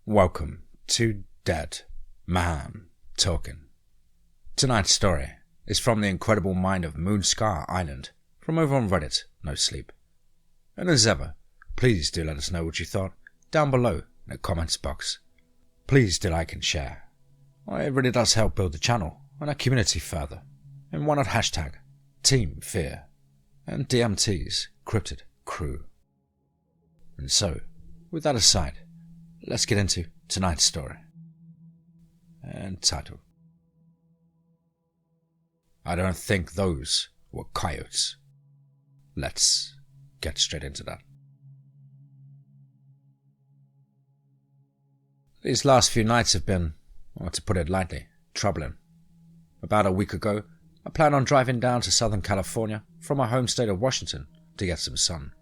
Welcome to Dead Man Talking. Tonight's story is from the incredible mind of Moonscar Island, from over on Reddit, No Sleep. And as ever, please do let us know what you thought down below in the comments box. Please do like and share. It really does help build the channel and our community further. And why not hashtag TeamFEAR and DMT's Cryptid crew. And so, with that aside, let's get into tonight's story. And title: I don't think those were coyotes. Let's get straight into that. These last few nights have been, to put it lightly, troubling. About a week ago, I planned on driving down to Southern California from my home state of Washington to get some sun.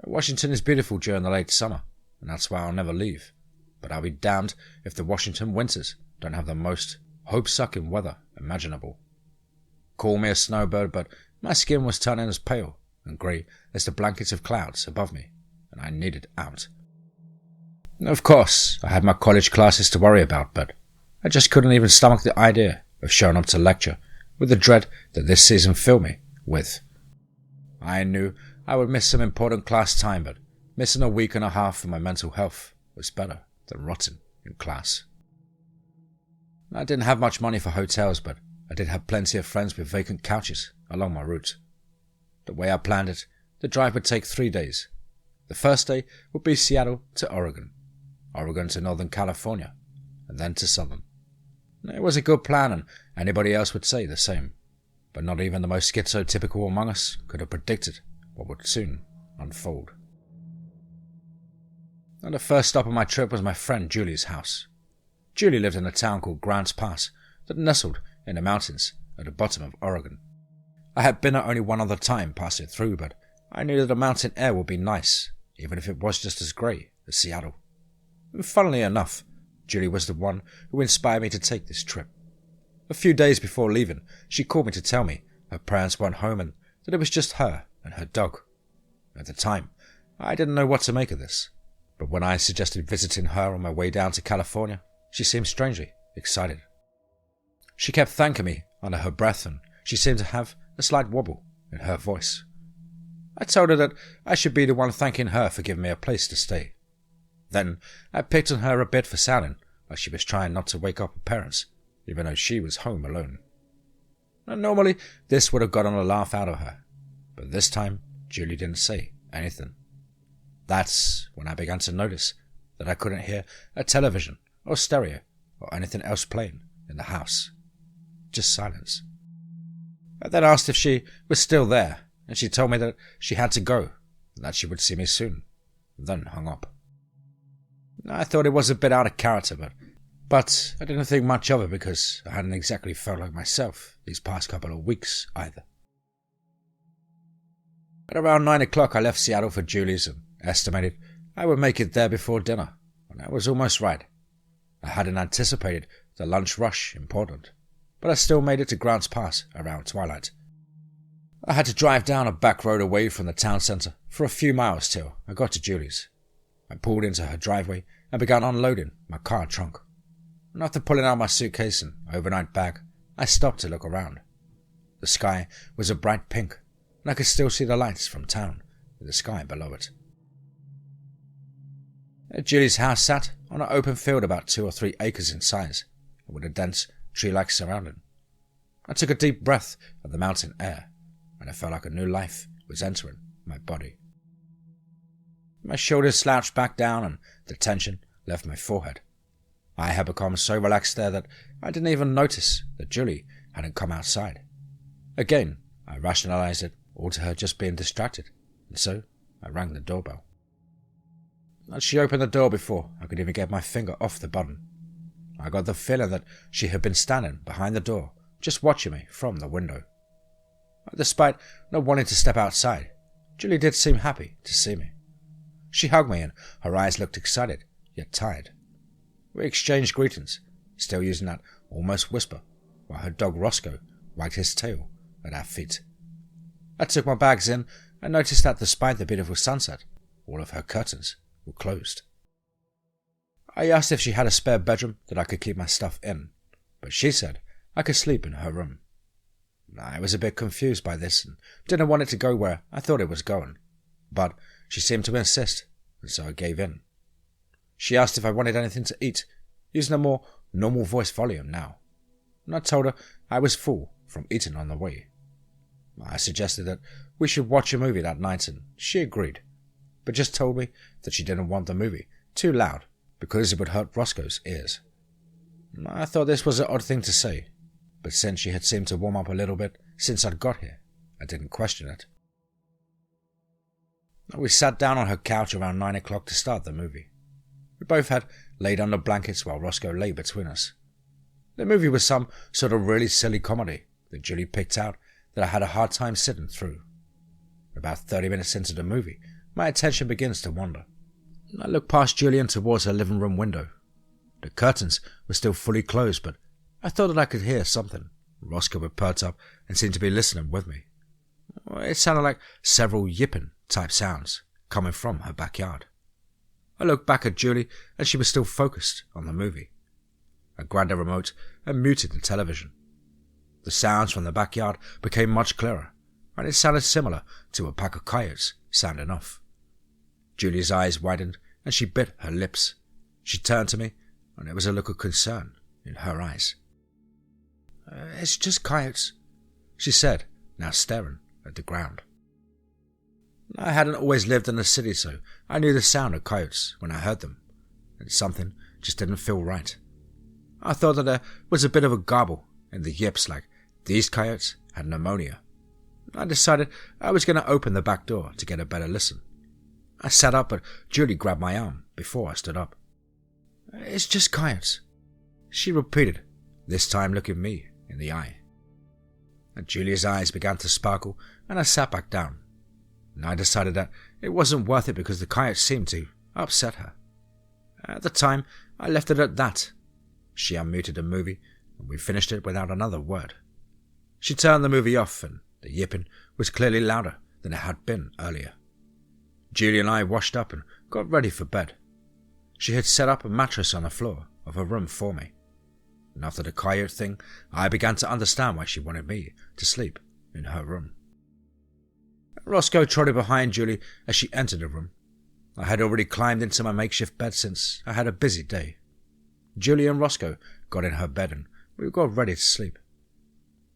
Washington is beautiful during the late summer, and that's why I'll never leave. But I'll be damned if the Washington winters don't have the most hope-sucking weather imaginable. Call me a snowbird, but my skin was turning as pale and grey as the blankets of clouds above me, and I needed out. Of course, I had my college classes to worry about, but I just couldn't even stomach the idea of showing up to lecture with the dread that this season filled me with. I knew I would miss some important class time, but missing a week and a half for my mental health was better than rotting in class. I didn't have much money for hotels, but I did have plenty of friends with vacant couches along my route. The way I planned it, the drive would take 3 days. The first day would be Seattle to Oregon, Oregon to Northern California, and then to Southern. It was a good plan, and anybody else would say the same, but not even the most schizotypical among us could have predicted what would soon unfold. And the first stop on my trip was my friend Julie's house. Julie lived in a town called Grants Pass that nestled in the mountains at the bottom of Oregon. I had been there only one other time passing through, but I knew that the mountain air would be nice, even if it was just as grey as Seattle. And funnily enough, Julie was the one who inspired me to take this trip. A few days before leaving, she called me to tell me her parents weren't home and that it was just her and her dog. At the time, I didn't know what to make of this, but when I suggested visiting her on my way down to California, she seemed strangely excited. She kept thanking me under her breath, and she seemed to have a slight wobble in her voice. I told her that I should be the one thanking her for giving me a place to stay. Then I picked on her a bit for sounding like she was trying not to wake up her parents, even though she was home alone. And normally this would have gotten a laugh out of her, but this time Julie didn't say anything. That's when I began to notice that I couldn't hear a television or stereo or anything else playing in the house. Just silence. I then asked if she was still there, and she told me that she had to go and that she would see me soon, then hung up. I thought it was a bit out of character, but I didn't think much of it because I hadn't exactly felt like myself these past couple of weeks either. At around 9 o'clock I left Seattle for Julie's and estimated I would make it there before dinner, and I was almost right. I hadn't anticipated the lunch rush important, but I still made it to Grants Pass around twilight. I had to drive down a back road away from the town centre for a few miles till I got to Julie's. I pulled into her driveway and began unloading my car trunk. And after pulling out my suitcase and overnight bag, I stopped to look around. The sky was a bright pink, and I could still see the lights from town with the sky below it. Julie's house sat on an open field about 2 or 3 acres in size, and with a dense tree-like surrounding. I took a deep breath of the mountain air, and I felt like a new life was entering my body. My shoulders slouched back down, and the tension left my forehead. I had become so relaxed there that I didn't even notice that Julie hadn't come outside. Again, I rationalized it all to her just being distracted, and so I rang the doorbell. She opened the door before I could even get my finger off the button. I got the feeling that she had been standing behind the door, just watching me from the window. Despite not wanting to step outside, Julie did seem happy to see me. She hugged me and her eyes looked excited, yet tired. We exchanged greetings, still using that almost whisper, while her dog Roscoe wagged his tail at our feet. I took my bags in and noticed that despite the beautiful sunset, all of her curtains were closed. I asked if she had a spare bedroom that I could keep my stuff in, but she said I could sleep in her room. I was a bit confused by this and didn't want it to go where I thought it was going, but she seemed to insist, and so I gave in. She asked if I wanted anything to eat, using a more normal voice volume now, and I told her I was full from eating on the way. I suggested that we should watch a movie that night, and she agreed, but just told me that she didn't want the movie too loud because it would hurt Roscoe's ears. I thought this was an odd thing to say, but since she had seemed to warm up a little bit since I'd got here, I didn't question it. We sat down on her couch around 9 o'clock to start the movie. We both had laid under blankets while Roscoe lay between us. The movie was some sort of really silly comedy that Julie picked out that I had a hard time sitting through. About 30 minutes into the movie, my attention begins to wander. I look past Julian towards her living room window. The curtains were still fully closed, but I thought that I could hear something. Roscoe would perk up and seemed to be listening with me. It sounded like several yipping type sounds coming from her backyard. I looked back at Julie and she was still focused on the movie. I grabbed the remote and muted the television. The sounds from the backyard became much clearer, and it sounded similar to a pack of coyotes sounding off. Julie's eyes widened and she bit her lips. She turned to me and there was a look of concern in her eyes. It's just coyotes, she said, now staring at the ground. I hadn't always lived in the city, so I knew the sound of coyotes when I heard them, and something just didn't feel right. I thought that there was a bit of a garble in the yips, like these coyotes had pneumonia. I decided I was going to open the back door to get a better listen. I sat up, but Julie grabbed my arm before I stood up. It's just coyotes, she repeated, this time looking me in the eye. And Julie's eyes began to sparkle, and I sat back down. And I decided that it wasn't worth it because the coyotes seemed to upset her. At the time, I left it at that. She unmuted the movie, and we finished it without another word. She turned the movie off, and the yipping was clearly louder than it had been earlier. Julie and I washed up and got ready for bed. She had set up a mattress on the floor of her room for me. And after the coyote thing, I began to understand why she wanted me to sleep in her room. Roscoe trotted behind Julie as she entered the room. I had already climbed into my makeshift bed since I had a busy day. Julie and Roscoe got in her bed and we got ready to sleep.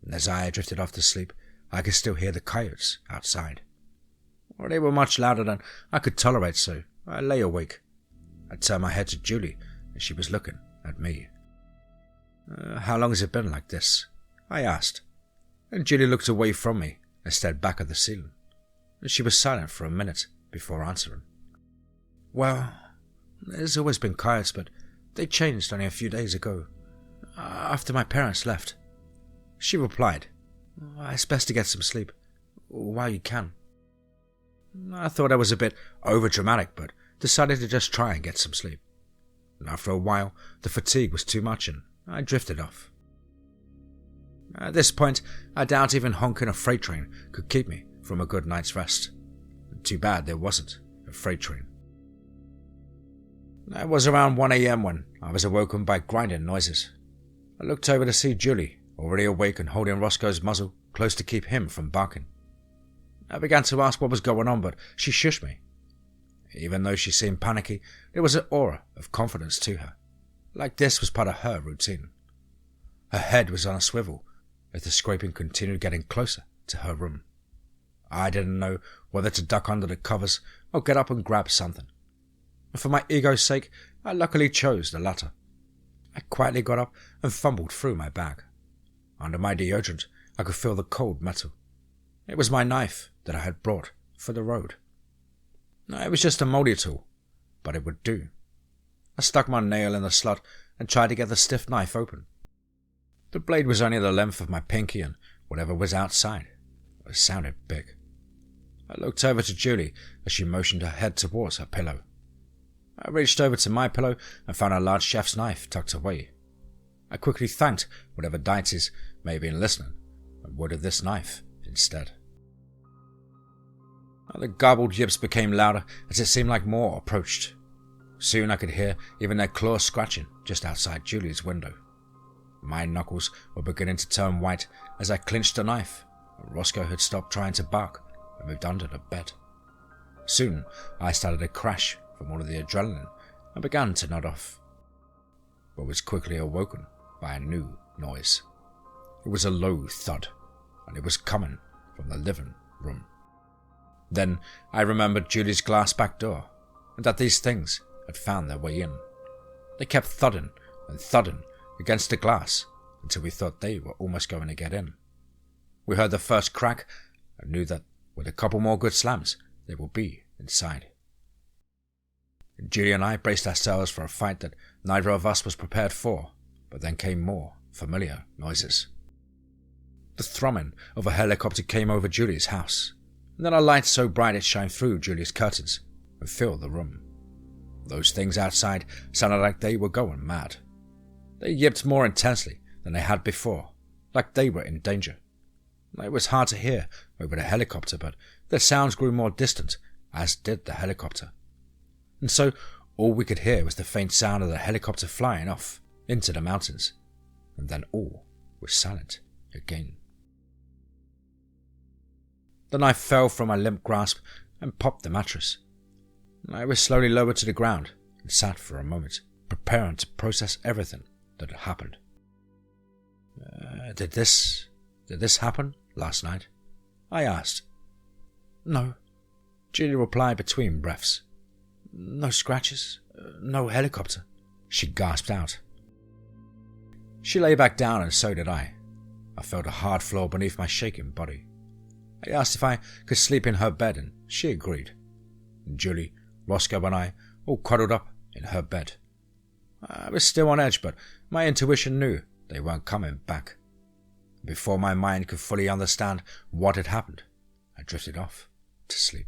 And as I drifted off to sleep, I could still hear the coyotes outside. Well, they were much louder than I could tolerate, so I lay awake. I turned my head to Julie as she was looking at me. How long has it been like this? I asked. And Julie looked away from me and stared back at the ceiling. She was silent for a minute before answering. Well, there's always been coyotes, but they changed only a few days ago, after my parents left. She replied, It's best to get some sleep, while you can. I thought I was a bit overdramatic, but decided to just try and get some sleep. And after a while, the fatigue was too much and I drifted off. At this point, I doubt even honking a freight train could keep me from a good night's rest. Too bad there wasn't a freight train. It was around 1 a.m. when I was awoken by grinding noises. I looked over to see Julie, already awake and holding Roscoe's muzzle close to keep him from barking. I began to ask what was going on, but she shushed me. Even though she seemed panicky, there was an aura of confidence to her, like this was part of her routine. Her head was on a swivel as the scraping continued getting closer to her room. I didn't know whether to duck under the covers or get up and grab something. For my ego's sake, I luckily chose the latter. I quietly got up and fumbled through my bag. Under my deodorant, I could feel the cold metal. It was my knife that I had brought for the road. It was just a mouldy tool, but it would do. I stuck my nail in the slot and tried to get the stiff knife open. The blade was only the length of my pinky and whatever was outside. It sounded big. I looked over to Julie as she motioned her head towards her pillow. I reached over to my pillow and found a large chef's knife tucked away. I quickly thanked whatever deities may have been listening and ordered this knife instead. The garbled yips became louder as it seemed like more approached. Soon I could hear even their claws scratching just outside Julie's window. My knuckles were beginning to turn white as I clinched the knife, and Roscoe had stopped trying to bark and moved under the bed. Soon I started to crash from all of the adrenaline and began to nod off, but was quickly awoken by a new noise. It was a low thud, and it was coming from the living room. Then I remembered Julie's glass back door, and that these things had found their way in. They kept thudding and thudding against the glass until we thought they were almost going to get in. We heard the first crack and knew that with a couple more good slams, they would be inside. Julie and I braced ourselves for a fight that neither of us was prepared for, but then came more familiar noises. The thrumming of a helicopter came over Julie's house, and then a light so bright it shined through Julie's curtains and filled the room. Those things outside sounded like they were going mad. They yipped more intensely than they had before, like they were in danger. It was hard to hear over the helicopter, but their sounds grew more distant, as did the helicopter. And so all we could hear was the faint sound of the helicopter flying off into the mountains, and then all was silent again. The knife fell from my limp grasp and popped the mattress. I was slowly lowered to the ground and sat for a moment, preparing to process everything that had happened. Did this happen last night? I asked. No, Julie replied between breaths. No scratches, no helicopter, she gasped out. She lay back down and so did I. I felt a hard floor beneath my shaking body. I asked if I could sleep in her bed and she agreed. Julie, Roscoe and I all cuddled up in her bed. I was still on edge, but my intuition knew they weren't coming back. Before my mind could fully understand what had happened, I drifted off to sleep.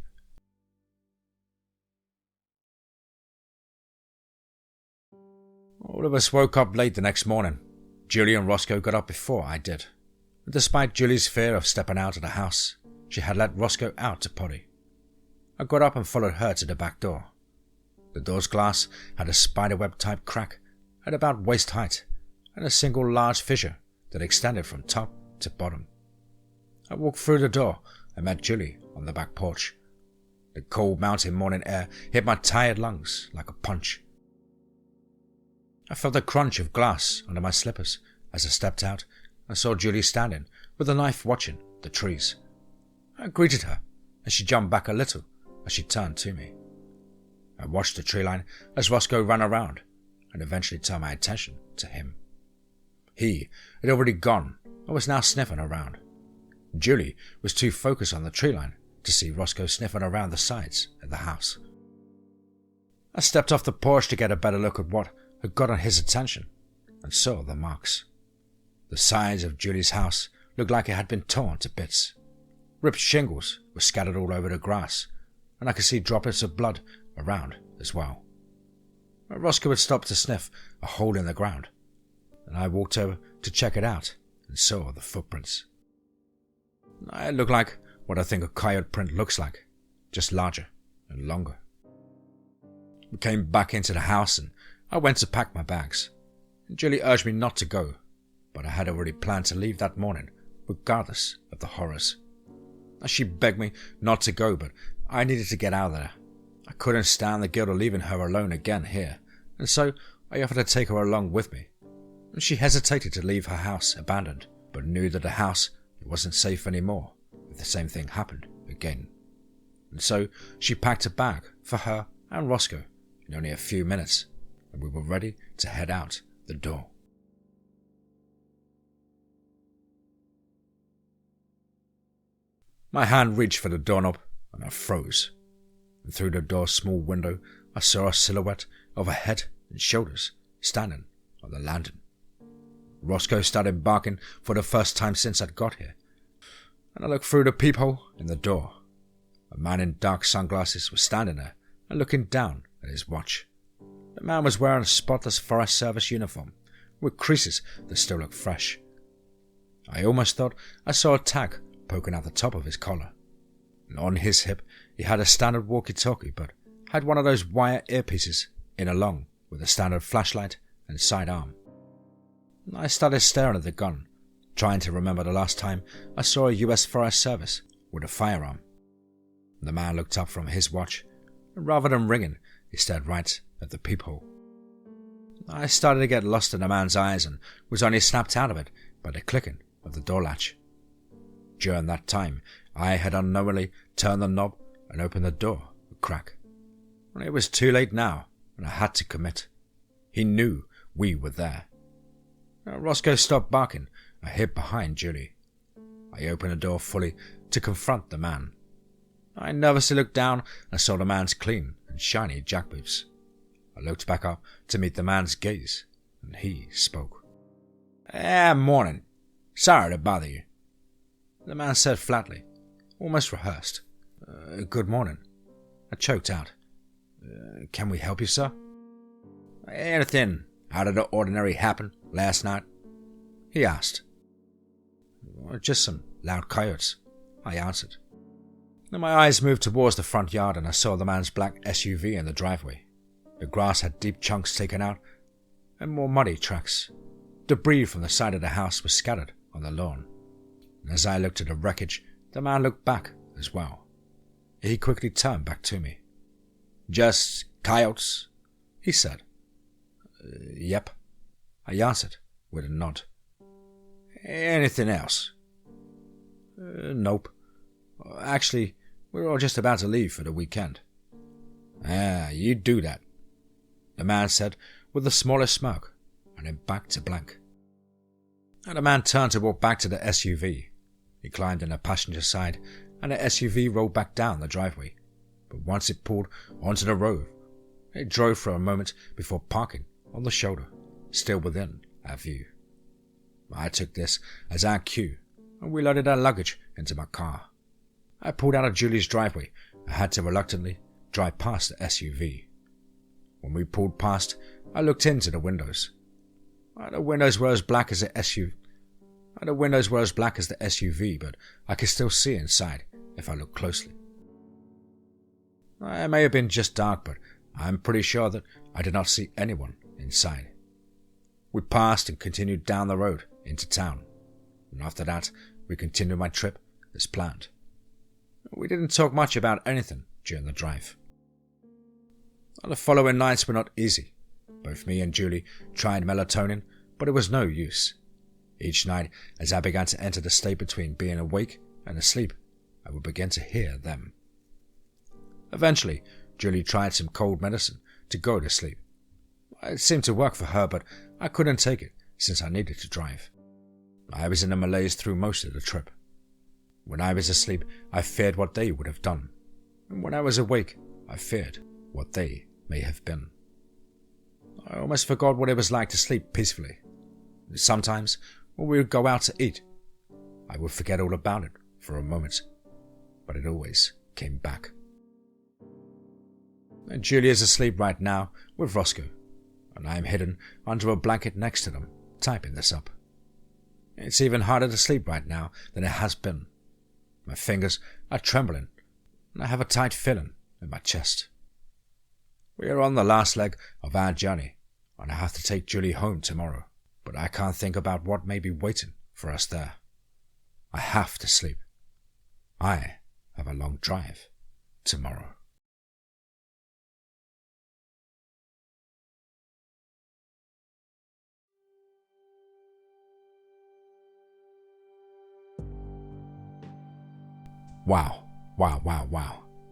All of us woke up late the next morning. Julie and Roscoe got up before I did. Despite Julie's fear of stepping out of the house, she had let Roscoe out to potty. I got up and followed her to the back door. The door's glass had a spiderweb-type crack at about waist height and a single large fissure that extended from top to bottom. I walked through the door and met Julie on the back porch. The cold mountain morning air hit my tired lungs like a punch. I felt the crunch of glass under my slippers as I stepped out and saw Julie standing with a knife watching the trees. I greeted her and she jumped back a little as she turned to me. I watched the tree line as Roscoe ran around and eventually turned my attention to him. He had already gone and was now sniffing around. Julie was too focused on the tree line to see Roscoe sniffing around the sides of the house. I stepped off the porch to get a better look at what had gotten his attention and saw the marks. The sides of Julie's house looked like it had been torn to bits. Ripped shingles were scattered all over the grass, and I could see droplets of blood around as well. Roscoe had stopped to sniff a hole in the ground, and I walked over to check it out and saw the footprints. It looked like what I think a coyote print looks like, just larger and longer. We came back into the house and I went to pack my bags. Julie urged me not to go, but I had already planned to leave that morning, regardless of the horrors. She begged me not to go, but I needed to get out of there. I couldn't stand the guilt of leaving her alone again here, and so I offered to take her along with me. She hesitated to leave her house abandoned, but knew that the house wasn't safe anymore if the same thing happened again. And so she packed a bag for her and Roscoe in only a few minutes, and we were ready to head out the door. My hand reached for the doorknob and I froze, and through the door's small window I saw a silhouette of a head and shoulders standing on the landing. Roscoe started barking for the first time since I'd got here, and I looked through the peephole in the door. A man in dark sunglasses was standing there and looking down at his watch. The man was wearing a spotless Forest Service uniform with creases that still looked fresh. I almost thought I saw a tag poking out the top of his collar. And on his hip he had a standard walkie-talkie, but had one of those wire earpieces in along with a standard flashlight and sidearm. I started staring at the gun, trying to remember the last time I saw a US Forest Service with a firearm. The man looked up from his watch, and rather than ringing, he stared right at the peephole. I started to get lost in the man's eyes and was only snapped out of it by the clicking of the door latch. During that time, I had unknowingly turned the knob and opened the door a crack. It was too late now, and I had to commit. He knew we were there. Roscoe stopped barking. I hid behind Julie. I opened the door fully to confront the man. I nervously looked down and saw the man's clean and shiny jackboots. I looked back up to meet the man's gaze, and he spoke. Morning. Sorry to bother you. The man said flatly, almost rehearsed. Good morning. I choked out. Can we help you, sir? Anything out of the ordinary happened last night? He asked. Just some loud coyotes, I answered. Then my eyes moved towards the front yard and I saw the man's black SUV in the driveway. The grass had deep chunks taken out and more muddy tracks. Debris from the side of the house was scattered on the lawn. And as I looked at the wreckage, the man looked back as well. He quickly turned back to me. Just coyotes, he said. Yep, I answered with a nod. Anything else? Nope. Actually, we're all just about to leave for the weekend. You do that, the man said with the smallest smirk, and then back to blank. And the man turned to walk back to the SUV. He climbed in the passenger side, and the SUV rolled back down the driveway. But once it pulled onto the road, it drove for a moment before parking on the shoulder, still within our view. I took this as our cue, and we loaded our luggage into my car. I pulled out of Julie's driveway. I had to reluctantly drive past the SUV. When we pulled past, I looked into the windows. The windows were as black as the SUV. But I could still see inside if I looked closely. It may have been just dark, but I'm pretty sure that I did not see anyone inside. We passed and continued down the road into town, and after that, we continued my trip as planned. We didn't talk much about anything during the drive. The following nights were not easy. Both me and Julie tried melatonin, but it was no use. Each night, as I began to enter the state between being awake and asleep, I would begin to hear them. Eventually, Julie tried some cold medicine to go to sleep. It seemed to work for her, but I couldn't take it since I needed to drive. I was in a malaise through most of the trip. When I was asleep, I feared what they would have done. And when I was awake, I feared what they may have been. I almost forgot what it was like to sleep peacefully. Sometimes, when we would go out to eat, I would forget all about it for a moment, but it always came back. And Julie is asleep right now with Roscoe, and I am hidden under a blanket next to them, typing this up. It's even harder to sleep right now than it has been. My fingers are trembling, and I have a tight feeling in my chest. We are on the last leg of our journey, and I have to take Julie home tomorrow, but I can't think about what may be waiting for us there. I have to sleep. I have a long drive tomorrow. Wow.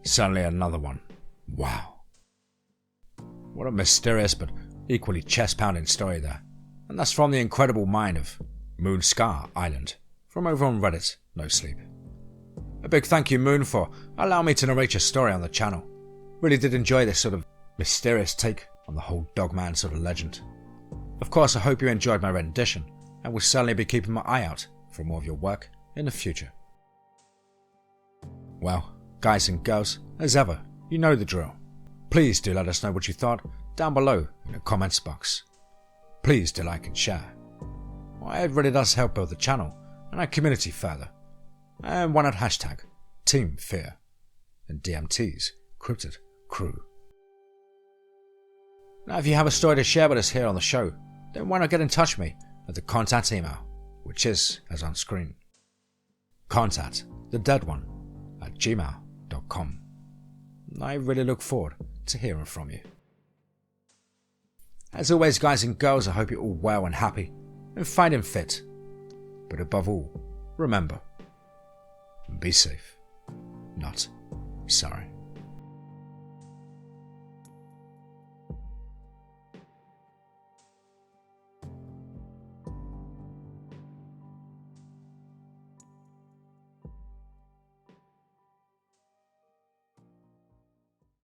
Certainly another one. Wow. What a mysterious but equally chest-pounding story there. And that's from the incredible mind of Moon Scar Island, from over on Reddit, No Sleep. A big thank you, Moon, for allowing me to narrate your story on the channel. Really did enjoy this sort of mysterious take on the whole Dogman sort of legend. Of course, I hope you enjoyed my rendition, and will certainly be keeping my eye out for more of your work in the future. Well, guys and girls, as ever, you know the drill. Please do let us know what you thought down below in the comments box. Please do like and share. It really does help build the channel and our community further. And why not hashtag TeamFEAR and DMT's Cryptid crew. Now, if you have a story to share with us here on the show, then why not get in touch with me at the contact email, which is as on screen. Contact the dead one at gmail.com. I really look forward to hearing from you. As always, guys and girls, I hope you're all well and happy and finding fit. But above all, remember, be safe, not sorry.